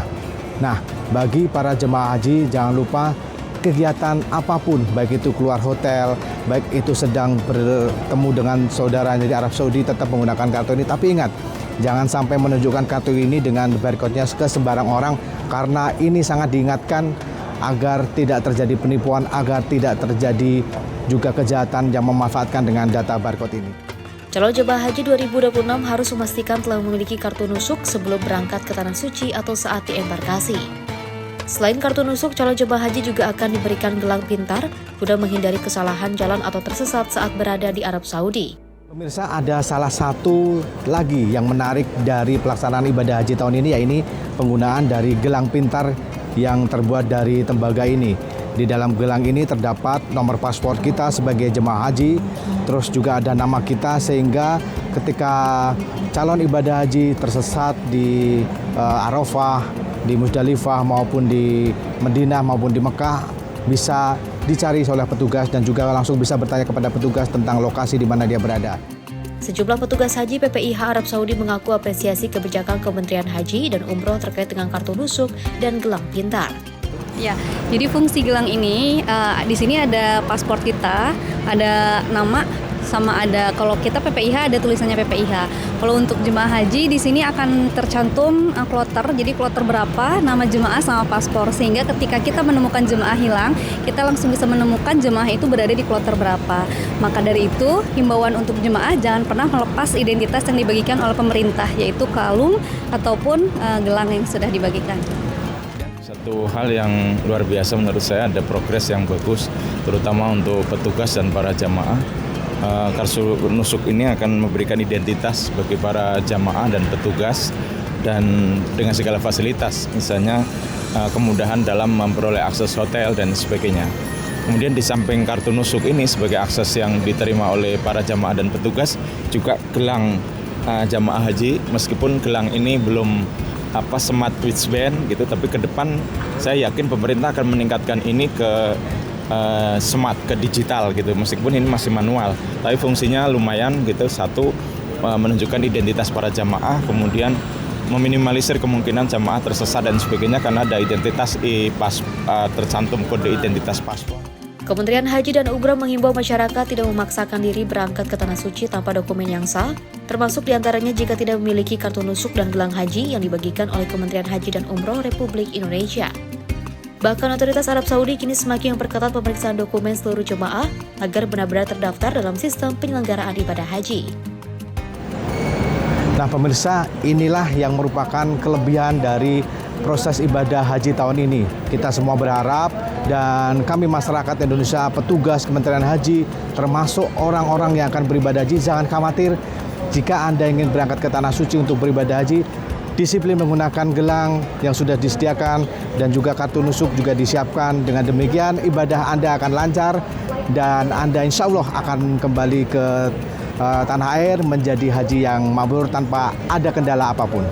Nah, bagi para jemaah haji jangan lupa kegiatan apapun, baik itu keluar hotel, baik itu sedang bertemu dengan saudaranya di Arab Saudi, tetap menggunakan kartu ini. Tapi ingat, jangan sampai menunjukkan kartu ini dengan barcode-nya ke sembarang orang, karena ini sangat diingatkan agar tidak terjadi penipuan, agar tidak terjadi juga kejahatan yang memanfaatkan dengan data barcode ini. Calon jemaah haji 2026 harus memastikan telah memiliki kartu nusuk sebelum berangkat ke Tanah Suci atau saat diembarkasi. Selain kartu nusuk, calon jemaah haji juga akan diberikan gelang pintar guna menghindari kesalahan jalan atau tersesat saat berada di Arab Saudi. Pemirsa, ada salah satu lagi yang menarik dari pelaksanaan ibadah haji tahun ini, yaitu penggunaan dari gelang pintar yang terbuat dari tembaga ini. Di dalam gelang ini terdapat nomor paspor kita sebagai jemaah haji, terus juga ada nama kita, sehingga ketika calon ibadah haji tersesat di Arafah, di Musdalifah maupun di Madinah maupun di Mekah, bisa dicari oleh petugas dan juga langsung bisa bertanya kepada petugas tentang lokasi di mana dia berada. Sejumlah petugas haji PPIH Arab Saudi mengaku apresiasi kebijakan Kementerian Haji dan Umroh terkait dengan kartu nusuk dan gelang pintar. Ya, jadi fungsi gelang ini di sini ada paspor kita, ada nama, sama ada kalau kita PPIH ada tulisannya PPIH. Kalau untuk jemaah haji di sini akan tercantum kloter, jadi kloter berapa, nama jemaah sama paspor, sehingga ketika kita menemukan jemaah hilang, kita langsung bisa menemukan jemaah itu berada di kloter berapa. Maka dari itu, himbauan untuk jemaah jangan pernah melepas identitas yang dibagikan oleh pemerintah, yaitu kalung ataupun gelang yang sudah dibagikan. Satu hal yang luar biasa menurut saya, ada progres yang bagus, terutama untuk petugas dan para jamaah. Kartu nusuk ini akan memberikan identitas bagi para jamaah dan petugas, dan dengan segala fasilitas, misalnya kemudahan dalam memperoleh akses hotel dan sebagainya. Kemudian di samping kartu nusuk ini sebagai akses yang diterima oleh para jamaah dan petugas, juga gelang jamaah haji, meskipun gelang ini belum smart wristband gitu, tapi ke depan saya yakin pemerintah akan meningkatkan ini ke smart, ke digital gitu, meskipun ini masih manual, tapi fungsinya lumayan gitu. Satu, menunjukkan identitas para jamaah, kemudian meminimalisir kemungkinan jamaah tersesat dan sebagainya karena ada identitas tercantum kode identitas paspor. Kementerian Haji dan Umroh menghimbau masyarakat tidak memaksakan diri berangkat ke Tanah Suci tanpa dokumen yang sah, termasuk diantaranya jika tidak memiliki kartu nusuk dan gelang haji yang dibagikan oleh Kementerian Haji dan Umroh Republik Indonesia. Bahkan otoritas Arab Saudi kini semakin memperketat pemeriksaan dokumen seluruh jemaah agar benar-benar terdaftar dalam sistem penyelenggaraan ibadah haji. Nah pemirsa, inilah yang merupakan kelebihan dari proses ibadah haji tahun ini. Kita semua berharap, dan kami masyarakat Indonesia, petugas Kementerian Haji, termasuk orang-orang yang akan beribadah haji, jangan khawatir jika Anda ingin berangkat ke Tanah Suci untuk beribadah haji. Disiplin menggunakan gelang yang sudah disediakan dan juga kartu nusuk juga disiapkan. Dengan demikian ibadah Anda akan lancar dan Anda insya Allah akan kembali ke tanah air menjadi haji yang mabrur tanpa ada kendala apapun.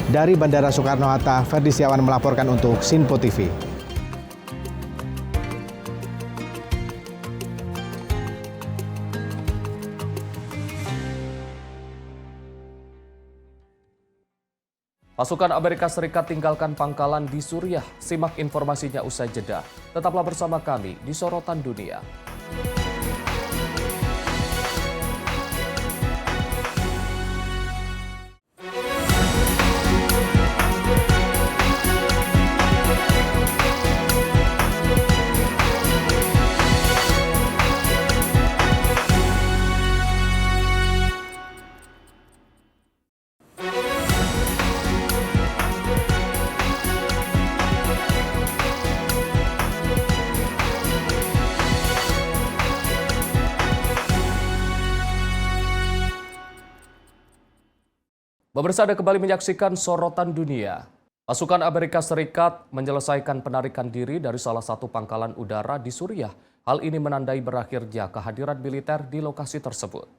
Dari Bandara Soekarno-Hatta, Ferdi Setiawan melaporkan untuk Sinpo TV. Pasukan Amerika Serikat tinggalkan pangkalan di Suriah. Simak informasinya usai jeda. Tetaplah bersama kami di Sorotan Dunia. Pemirsa, Anda kembali menyaksikan Sorotan Dunia. Pasukan Amerika Serikat menyelesaikan penarikan diri dari salah satu pangkalan udara di Suriah. Hal ini menandai berakhirnya kehadiran militer di lokasi tersebut.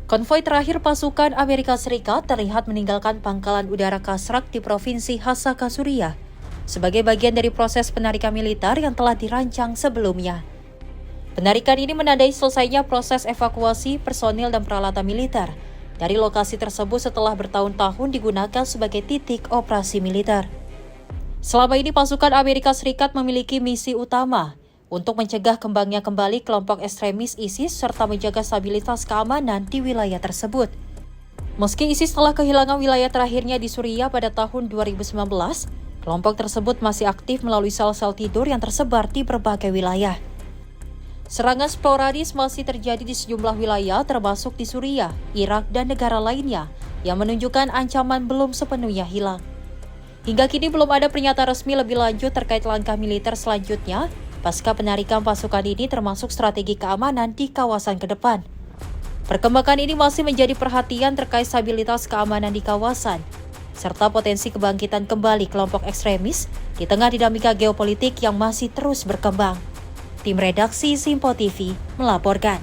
Konvoi terakhir pasukan Amerika Serikat terlihat meninggalkan pangkalan udara Kasrak di Provinsi Hasaka, Suriah, sebagai bagian dari proses penarikan militer yang telah dirancang sebelumnya. Penarikan ini menandai selesainya proses evakuasi personil dan peralatan militer dari lokasi tersebut setelah bertahun-tahun digunakan sebagai titik operasi militer. Selama ini pasukan Amerika Serikat memiliki misi utama untuk mencegah kembangnya kembali kelompok ekstremis ISIS serta menjaga stabilitas keamanan di wilayah tersebut. Meski ISIS telah kehilangan wilayah terakhirnya di Suriah pada tahun 2019, kelompok tersebut masih aktif melalui sel-sel tidur yang tersebar di berbagai wilayah. Serangan sporadis masih terjadi di sejumlah wilayah termasuk di Suriah, Irak, dan negara lainnya yang menunjukkan ancaman belum sepenuhnya hilang. Hingga kini belum ada pernyataan resmi lebih lanjut terkait langkah militer selanjutnya pasca penarikan pasukan ini termasuk strategi keamanan di kawasan ke depan. Perkembangan ini masih menjadi perhatian terkait stabilitas keamanan di kawasan, serta potensi kebangkitan kembali kelompok ekstremis di tengah dinamika geopolitik yang masih terus berkembang. Tim redaksi Simpo TV melaporkan.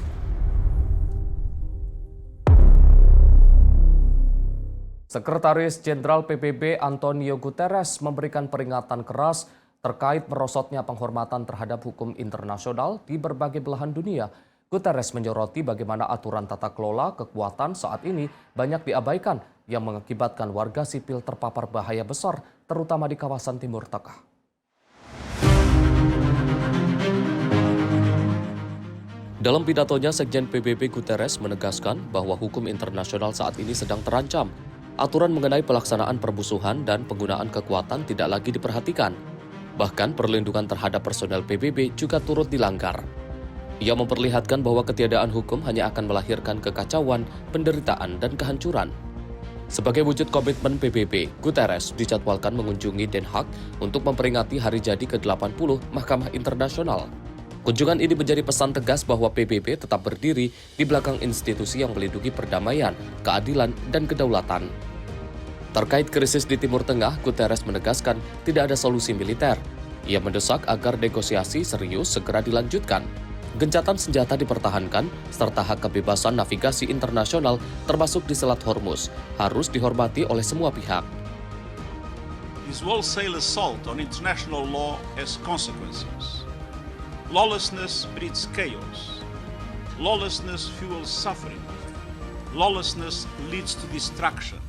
Sekretaris Jenderal PBB Antonio Guterres memberikan peringatan keras terkait merosotnya penghormatan terhadap hukum internasional di berbagai belahan dunia. Guterres menyoroti bagaimana aturan tata kelola kekuatan saat ini banyak diabaikan yang mengakibatkan warga sipil terpapar bahaya besar, terutama di kawasan Timur Tengah. Dalam pidatonya, Sekjen PBB Guterres menegaskan bahwa hukum internasional saat ini sedang terancam. Aturan mengenai pelaksanaan permusuhan dan penggunaan kekuatan tidak lagi diperhatikan. Bahkan perlindungan terhadap personel PBB juga turut dilanggar. Ia memperlihatkan bahwa ketiadaan hukum hanya akan melahirkan kekacauan, penderitaan, dan kehancuran. Sebagai wujud komitmen PBB, Guterres dijadwalkan mengunjungi Den Haag untuk memperingati hari jadi ke-80 Mahkamah Internasional. Kunjungan ini menjadi pesan tegas bahwa PBB tetap berdiri di belakang institusi yang melindungi perdamaian, keadilan, dan kedaulatan. Terkait krisis di Timur Tengah, Guterres menegaskan tidak ada solusi militer. Ia mendesak agar negosiasi serius segera dilanjutkan. Gencatan senjata dipertahankan, serta hak kebebasan navigasi internasional termasuk di Selat Hormuz harus dihormati oleh semua pihak. This wholesale assault on international law has consequences. Lawlessness breeds chaos. Lawlessness fuels suffering. Lawlessness leads to destruction.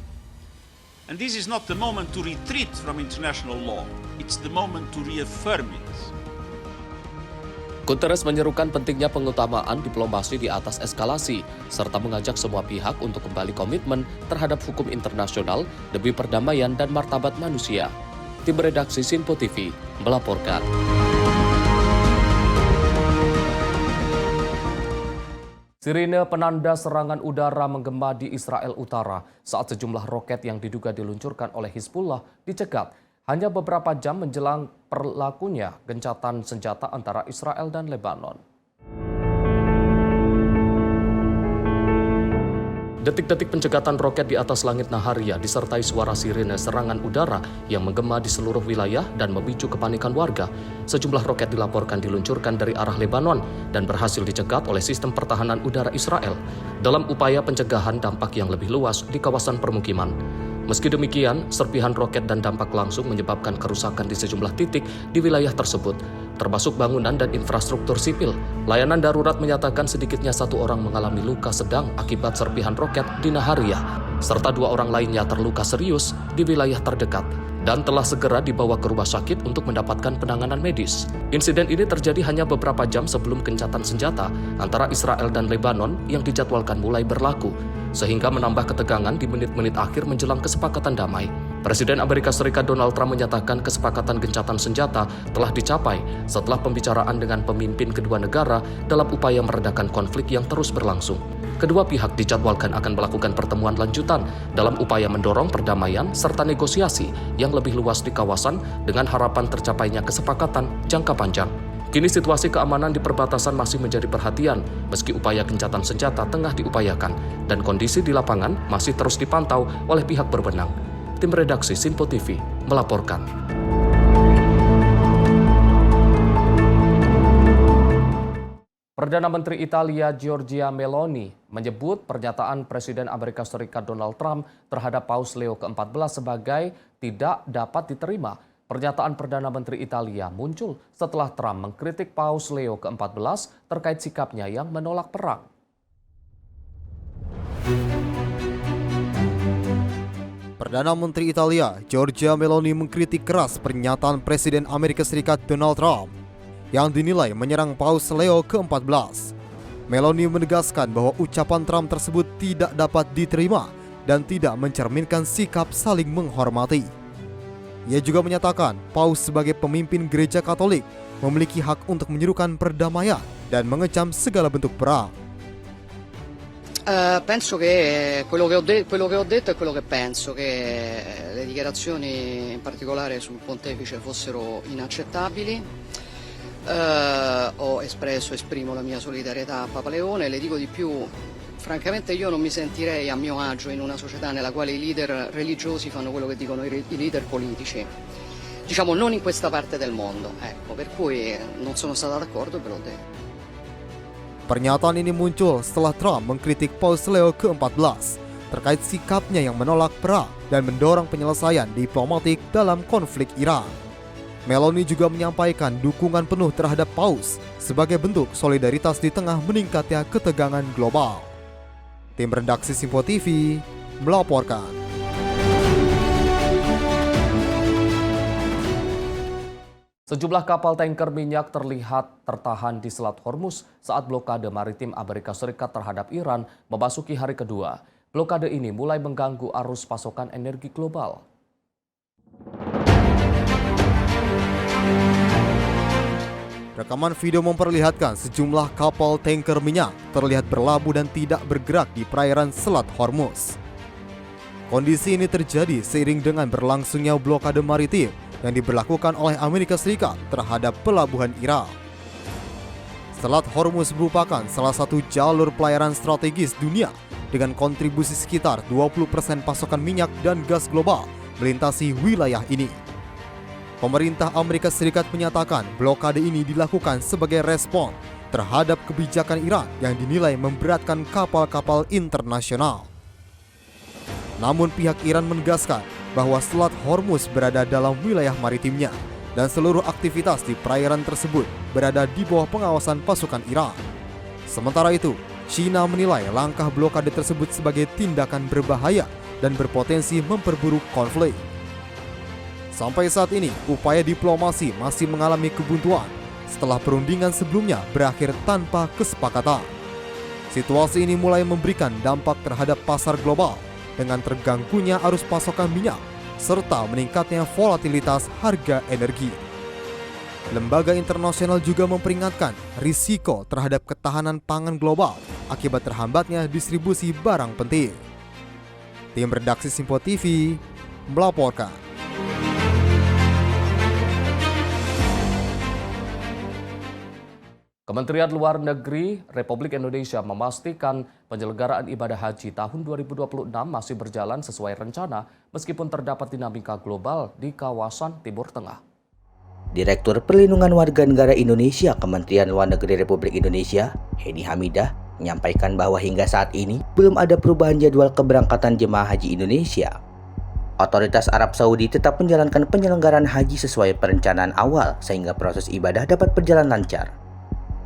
And this is not the moment to retreat from international law. It's the moment to reaffirm it. Guterres menyerukan pentingnya pengutamaan diplomasi di atas eskalasi, serta mengajak semua pihak untuk kembali komitmen terhadap hukum internasional demi perdamaian dan martabat manusia. Tim redaksi Simpo TV melaporkan. Sirine penanda serangan udara menggema di Israel Utara saat sejumlah roket yang diduga diluncurkan oleh Hizbullah dicegat hanya beberapa jam menjelang berlakunya gencatan senjata antara Israel dan Lebanon. Detik-detik pencegatan roket di atas langit Naharia disertai suara sirine serangan udara yang menggema di seluruh wilayah dan memicu kepanikan warga. Sejumlah roket dilaporkan diluncurkan dari arah Lebanon dan berhasil dicegat oleh sistem pertahanan udara Israel dalam upaya pencegahan dampak yang lebih luas di kawasan permukiman. Meski demikian, serpihan roket dan dampak langsung menyebabkan kerusakan di sejumlah titik di wilayah tersebut, termasuk bangunan dan infrastruktur sipil. Layanan darurat menyatakan sedikitnya 1 orang mengalami luka sedang akibat serpihan roket di Naharia, serta 2 orang lainnya terluka serius di wilayah terdekat dan telah segera dibawa ke rumah sakit untuk mendapatkan penanganan medis. Insiden ini terjadi hanya beberapa jam sebelum gencatan senjata antara Israel dan Lebanon yang dijadwalkan mulai berlaku, sehingga menambah ketegangan di menit-menit akhir menjelang kesepakatan damai. Presiden Amerika Serikat Donald Trump menyatakan kesepakatan gencatan senjata telah dicapai setelah pembicaraan dengan pemimpin kedua negara dalam upaya meredakan konflik yang terus berlangsung. Kedua pihak dijadwalkan akan melakukan pertemuan lanjutan dalam upaya mendorong perdamaian serta negosiasi yang lebih luas di kawasan dengan harapan tercapainya kesepakatan jangka panjang. Kini situasi keamanan di perbatasan masih menjadi perhatian meski upaya gencatan senjata tengah diupayakan dan kondisi di lapangan masih terus dipantau oleh pihak berwenang. Tim redaksi Simpo TV melaporkan. Perdana Menteri Italia Giorgia Meloni menyebut pernyataan Presiden Amerika Serikat Donald Trump terhadap Paus Leo ke-14 sebagai tidak dapat diterima. Pernyataan Perdana Menteri Italia muncul setelah Trump mengkritik Paus Leo ke-14 terkait sikapnya yang menolak perang. Perdana Menteri Italia Giorgia Meloni mengkritik keras pernyataan Presiden Amerika Serikat Donald Trump yang dinilai menyerang Paus Leo ke-14. Meloni menegaskan bahwa ucapan Trump tersebut tidak dapat diterima dan tidak mencerminkan sikap saling menghormati. Ia juga menyatakan Paus sebagai pemimpin gereja Katolik memiliki hak untuk menyerukan perdamaian dan mengecam segala bentuk perang. Penso che quello che ho detto è quello che penso, che le dichiarazioni in particolare sul pontefice fossero inaccettabili. Esprimo la mia solidarietà a Papa Leone. Le dico di più, francamente io non mi sentirei a mio agio in una società nella quale i leader religiosi fanno quello che dicono i leader politici, diciamo non in questa parte del mondo, ecco, per cui non sono stata d'accordo e ve l'ho detto. Pernyataan ini muncul setelah Trump mengkritik Paus Leo ke-14 terkait sikapnya yang menolak perang dan mendorong penyelesaian diplomatik dalam konflik Iran. Meloni juga menyampaikan dukungan penuh terhadap Paus sebagai bentuk solidaritas di tengah meningkatnya ketegangan global. Tim redaksi Simpo TV melaporkan. Sejumlah kapal tanker minyak terlihat tertahan di Selat Hormuz saat blokade maritim Amerika Serikat terhadap Iran memasuki hari kedua. Blokade ini mulai mengganggu arus pasokan energi global. Rekaman video memperlihatkan sejumlah kapal tanker minyak terlihat berlabuh dan tidak bergerak di perairan Selat Hormuz. Kondisi ini terjadi seiring dengan berlangsungnya blokade maritim yang diberlakukan oleh Amerika Serikat terhadap pelabuhan Iran. Selat Hormuz merupakan salah satu jalur pelayaran strategis dunia dengan kontribusi sekitar 20% pasokan minyak dan gas global melintasi wilayah ini. Pemerintah Amerika Serikat menyatakan blokade ini dilakukan sebagai respon terhadap kebijakan Iran yang dinilai memberatkan kapal-kapal internasional. Namun pihak Iran menegaskan bahwa Selat Hormuz berada dalam wilayah maritimnya dan seluruh aktivitas di perairan tersebut berada di bawah pengawasan pasukan Iran. Sementara itu, China menilai langkah blokade tersebut sebagai tindakan berbahaya dan berpotensi memperburuk konflik. Sampai saat ini, upaya diplomasi masih mengalami kebuntuan setelah perundingan sebelumnya berakhir tanpa kesepakatan. Situasi ini mulai memberikan dampak terhadap pasar global dengan terganggunya arus pasokan minyak serta meningkatnya volatilitas harga energi. Lembaga internasional juga memperingatkan risiko terhadap ketahanan pangan global akibat terhambatnya distribusi barang penting. Tim redaksi Simpo TV melaporkan. Kementerian Luar Negeri Republik Indonesia memastikan penyelenggaraan ibadah haji tahun 2026 masih berjalan sesuai rencana meskipun terdapat dinamika global di kawasan Timur Tengah. Direktur Perlindungan Warga Negara Indonesia Kementerian Luar Negeri Republik Indonesia, Heni Hamidah, menyampaikan bahwa hingga saat ini belum ada perubahan jadwal keberangkatan jemaah haji Indonesia. Otoritas Arab Saudi tetap menjalankan penyelenggaraan haji sesuai perencanaan awal sehingga proses ibadah dapat berjalan lancar.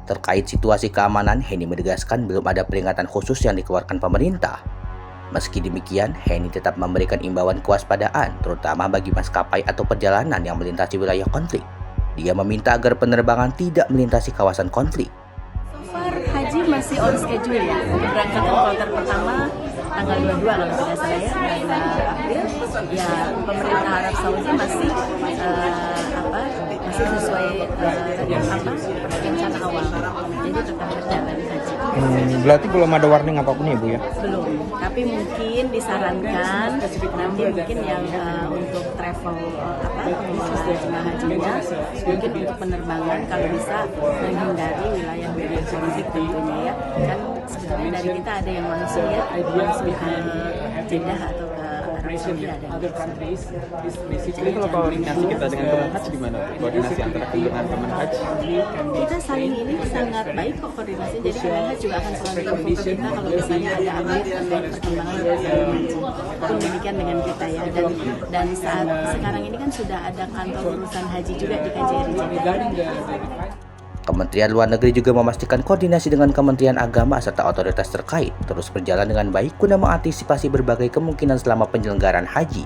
Terkait situasi keamanan, Heni menegaskan belum ada peringatan khusus yang dikeluarkan pemerintah. Meski demikian, Heni tetap memberikan imbauan kewaspadaan, terutama bagi maskapai atau perjalanan yang melintasi wilayah konflik. Dia meminta agar penerbangan tidak melintasi kawasan konflik. So far, haji masih on schedule ya. Keberangkatan kloter pertama tanggal 22 kalau tidak salah ya, 22 April. Ya, pemerintah Arab Saudi masih sesuai rencana awal. Jadi tetap berjalan haji. Berarti belum ada warning apapun ya Bu ya? Belum, tapi mungkin disarankan nanti mungkin yang untuk travel jemaah hajinya mungkin untuk penerbangan kalau bisa menghindari wilayah konflik tentunya ya. Kan sebenarnya dari kita ada yang langsung ke Jeddah atau ke Arab other countries is Jadi kalau komunikasi kita dengan Kemenhaj gimana? Koordinasi antara dengan Kemenhaj? kita saling ini sangat baik kok koordinasi. Jadi Kemenhaj juga akan selalu telepon ke kita kalau misalnya ada update terkait perkembangan pelaksanaan haji. Pun demikian dengan kita ya. Dan saat sekarang ini kan sudah ada kantor urusan haji juga di KJRI Jakarta. Kementerian Luar Negeri juga memastikan koordinasi dengan Kementerian Agama serta otoritas terkait terus berjalan dengan baik guna mengantisipasi berbagai kemungkinan selama penyelenggaraan haji.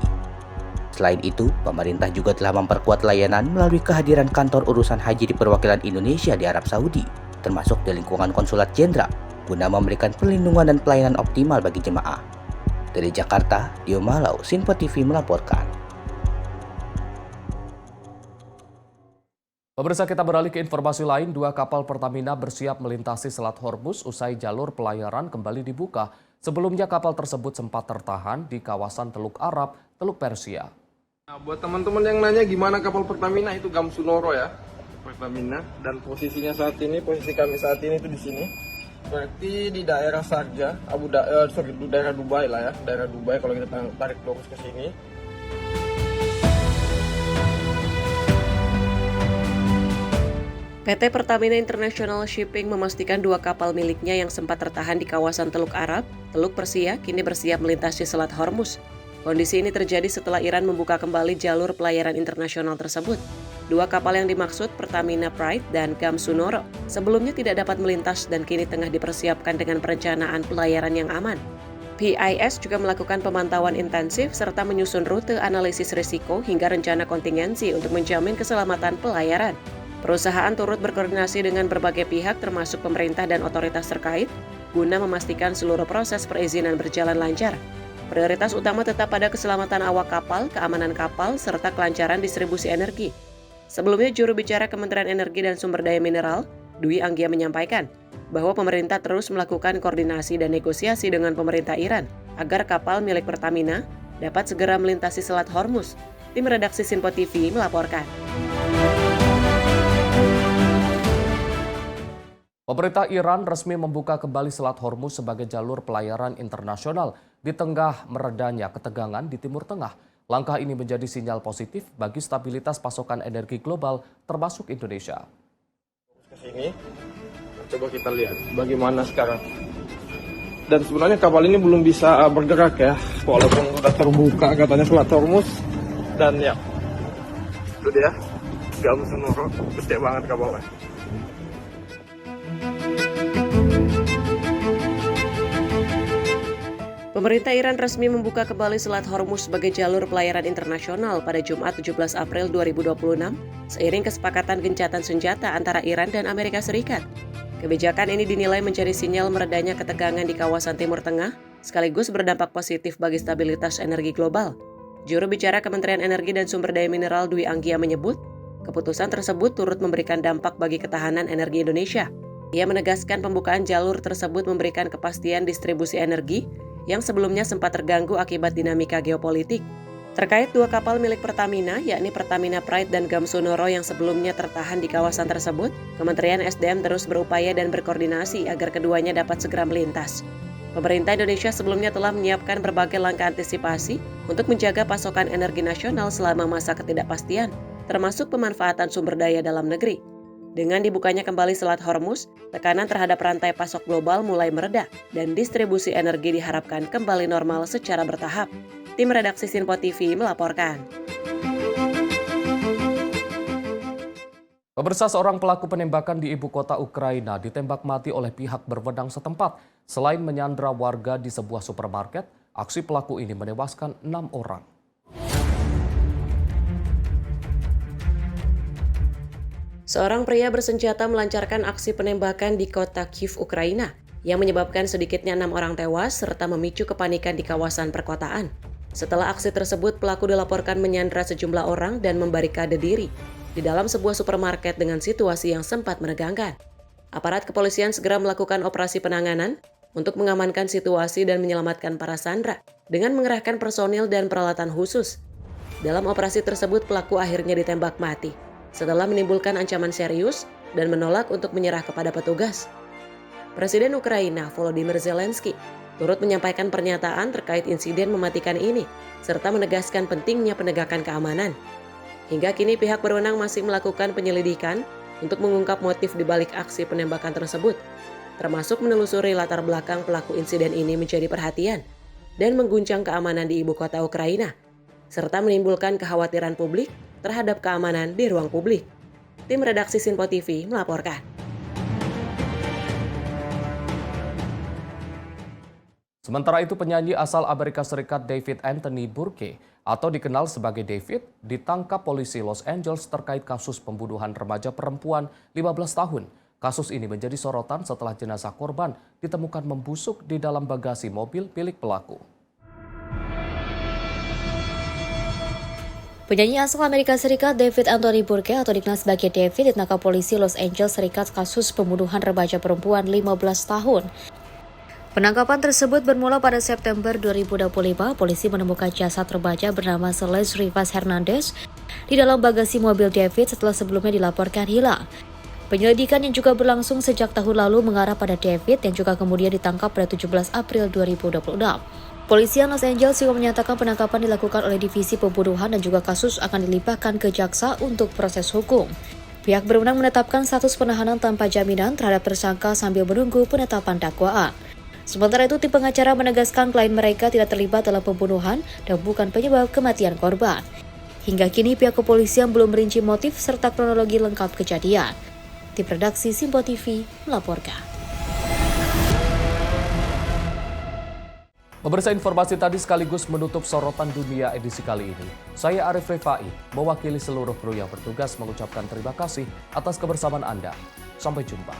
Selain itu, pemerintah juga telah memperkuat layanan melalui kehadiran kantor urusan haji di perwakilan Indonesia di Arab Saudi, termasuk di lingkungan konsulat jenderal, guna memberikan perlindungan dan pelayanan optimal bagi jemaah. Dari Jakarta, Dio Malau, Sinpo TV melaporkan. Pemirsa, kita beralih ke informasi lain. 2 kapal Pertamina bersiap melintasi Selat Hormuz usai jalur pelayaran kembali dibuka. Sebelumnya kapal tersebut sempat tertahan di kawasan Teluk Arab, Teluk Persia. Nah, buat teman-teman yang nanya gimana kapal Pertamina, itu Gamsunoro ya, Pertamina. Dan posisi kami saat ini itu di sini. Berarti di daerah Sharjah, di daerah Dubai lah ya, daerah Dubai kalau kita tarik lurus ke sini. PT Pertamina International Shipping memastikan 2 kapal miliknya yang sempat tertahan di kawasan Teluk Arab, Teluk Persia, kini bersiap melintasi Selat Hormuz. Kondisi ini terjadi setelah Iran membuka kembali jalur pelayaran internasional tersebut. 2 kapal yang dimaksud Pertamina Pride dan Gamsunoro sebelumnya tidak dapat melintas dan kini tengah dipersiapkan dengan perencanaan pelayaran yang aman. PIS juga melakukan pemantauan intensif serta menyusun rute analisis risiko hingga rencana kontingensi untuk menjamin keselamatan pelayaran. Perusahaan turut berkoordinasi dengan berbagai pihak termasuk pemerintah dan otoritas terkait guna memastikan seluruh proses perizinan berjalan lancar. Prioritas utama tetap pada keselamatan awak kapal, keamanan kapal, serta kelancaran distribusi energi. Sebelumnya, juru bicara Kementerian Energi dan Sumber Daya Mineral, Dwi Anggia menyampaikan bahwa pemerintah terus melakukan koordinasi dan negosiasi dengan pemerintah Iran agar kapal milik Pertamina dapat segera melintasi Selat Hormuz. Tim redaksi Sinpo TV melaporkan. Pemerintah Iran resmi membuka kembali Selat Hormuz sebagai jalur pelayaran internasional di tengah meredanya ketegangan di Timur Tengah. Langkah ini menjadi sinyal positif bagi stabilitas pasokan energi global termasuk Indonesia. Kesini, coba kita lihat bagaimana sekarang. Dan sebenarnya kapal ini belum bisa bergerak ya, walaupun sudah terbuka katanya Selat Hormuz. Dan ya, itu dia, Gamsunoro, gede banget kapalnya. Pemerintah Iran resmi membuka kembali Selat Hormuz sebagai jalur pelayaran internasional pada Jumat 17 April 2026 seiring kesepakatan gencatan senjata antara Iran dan Amerika Serikat. Kebijakan ini dinilai menjadi sinyal meredanya ketegangan di kawasan Timur Tengah sekaligus berdampak positif bagi stabilitas energi global. Juru bicara Kementerian Energi dan Sumber Daya Mineral Dwi Anggia menyebut, keputusan tersebut turut memberikan dampak bagi ketahanan energi Indonesia. Ia menegaskan pembukaan jalur tersebut memberikan kepastian distribusi energi yang sebelumnya sempat terganggu akibat dinamika geopolitik. Terkait 2 kapal milik Pertamina, yakni Pertamina Pride dan Gamsunoro yang sebelumnya tertahan di kawasan tersebut, Kementerian SDM terus berupaya dan berkoordinasi agar keduanya dapat segera melintas. Pemerintah Indonesia sebelumnya telah menyiapkan berbagai langkah antisipasi untuk menjaga pasokan energi nasional selama masa ketidakpastian, termasuk pemanfaatan sumber daya dalam negeri. Dengan dibukanya kembali Selat Hormuz, tekanan terhadap rantai pasok global mulai mereda dan distribusi energi diharapkan kembali normal secara bertahap. Tim redaksi Sinpo TV melaporkan. Pemirsa, seorang pelaku penembakan di ibu kota Ukraina ditembak mati oleh pihak berwenang setempat. Selain menyandra warga di sebuah supermarket, aksi pelaku ini menewaskan 6 orang. Seorang pria bersenjata melancarkan aksi penembakan di kota Kyiv, Ukraina, yang menyebabkan sedikitnya 6 orang tewas serta memicu kepanikan di kawasan perkotaan. Setelah aksi tersebut, pelaku dilaporkan menyandra sejumlah orang dan membarikade diri di dalam sebuah supermarket dengan situasi yang sempat menegangkan. Aparat kepolisian segera melakukan operasi penanganan untuk mengamankan situasi dan menyelamatkan para sandera dengan mengerahkan personil dan peralatan khusus. Dalam operasi tersebut, pelaku akhirnya ditembak mati setelah menimbulkan ancaman serius dan menolak untuk menyerah kepada petugas. Presiden Ukraina Volodymyr Zelensky turut menyampaikan pernyataan terkait insiden mematikan ini, serta menegaskan pentingnya penegakan keamanan. Hingga kini pihak berwenang masih melakukan penyelidikan untuk mengungkap motif di balik aksi penembakan tersebut, termasuk menelusuri latar belakang pelaku insiden ini menjadi perhatian dan mengguncang keamanan di ibu kota Ukraina, serta menimbulkan kekhawatiran publik terhadap keamanan di ruang publik. Tim redaksi Sinpo TV melaporkan. Sementara itu, penyanyi asal Amerika Serikat David Anthony Burke atau dikenal sebagai David ditangkap polisi Los Angeles terkait kasus pembunuhan remaja perempuan 15 tahun. Kasus ini menjadi sorotan setelah jenazah korban ditemukan membusuk di dalam bagasi mobil milik pelaku. Penyanyi asal Amerika Serikat David Anthony Burke atau dikenal sebagai David ditangkap polisi Los Angeles Serikat kasus pembunuhan remaja perempuan 15 tahun. Penangkapan tersebut bermula pada September 2025. Polisi menemukan jasad remaja bernama Celeste Rivas Hernandez di dalam bagasi mobil David setelah sebelumnya dilaporkan hilang. Penyelidikan yang juga berlangsung sejak tahun lalu mengarah pada David yang juga kemudian ditangkap pada 17 April 2026. Polisian Los Angeles juga menyatakan penangkapan dilakukan oleh Divisi Pembunuhan dan juga kasus akan dilimpahkan ke jaksa untuk proses hukum. Pihak berwenang menetapkan status penahanan tanpa jaminan terhadap tersangka sambil menunggu penetapan dakwaan. Sementara itu, tim pengacara menegaskan klien mereka tidak terlibat dalam pembunuhan dan bukan penyebab kematian korban. Hingga kini pihak kepolisian belum merinci motif serta kronologi lengkap kejadian. Tim redaksi Sinpo TV melaporkan. Pemirsa, informasi tadi sekaligus menutup sorotan dunia edisi kali ini. Saya Arif Rifai, mewakili seluruh kru yang bertugas mengucapkan terima kasih atas kebersamaan Anda. Sampai jumpa.